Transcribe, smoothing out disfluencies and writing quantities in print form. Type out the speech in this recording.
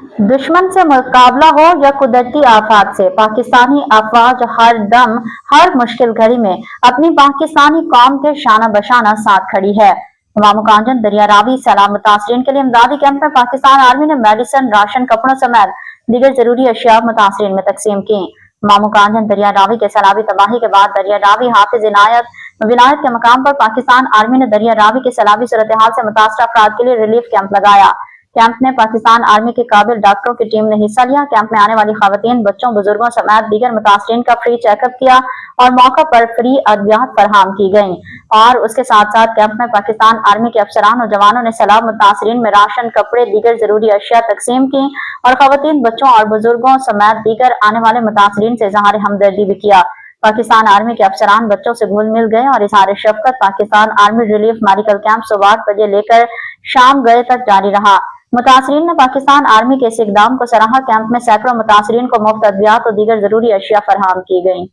दुश्मन से मुकाबला हो या कुदरती आफात से, पाकिस्तानी अफवाज हर दम हर मुश्किल घड़ी में अपनी पाकिस्तानी कौम के शाना बशाना साथ खड़ी है। मामू कांजन दरिया रावी सैलाब मुतासरीन के लिए इमदादी कैंप में पाकिस्तान आर्मी ने मेडिसिन, राशन, कपड़ों समेत दीगर जरूरी अशिया मुतासरीन में तकसीम की। मामू कांजन दरिया रावी के सैलाबी तबाही के बाद दरिया रावी हाफिज इनायत विलायत के मकाम पर पाकिस्तान आर्मी ने दरिया रावी के सैलाबी सूरत हाल से मुतासर अफराद के लिए रिलीफ कैंप लगाया। कैंप में पाकिस्तान आर्मी के काबिल डॉक्टरों की टीम ने हिस्सा लिया। कैंप में आने वाली खवातीन, बच्चों, बुजुर्गों समेत दीगर मुतासरीन का फ्री चेकअप किया और मौका पर फ्री अद्वियात फराहम की गयी। और उसके साथ साथ कैंप में पाकिस्तान आर्मी के अफसरान और जवानों ने सैलाब मुतासरीन में राशन, कपड़े, दीगर जरूरी अशिया तकसीम की और खवातीन, बच्चों और बुजुर्गों समेत दीगर आने वाले मुतासरीन से इज़हार हमदर्दी भी किया। पाकिस्तान आर्मी के अफसरान बच्चों से घुल मिल गए और Izhar Shafqat Pakistan army relief medical camp सुबह 8 बजे लेकर शाम गए तक जारी रहा। मुतासरीन ने पाकिस्तान आर्मी के इस इकदाम को सराहा। कैंप में सैकड़ों मुतासरीन को मुफ्त अद्वियात और दीगर जरूरी अशिया फराहम की गयी।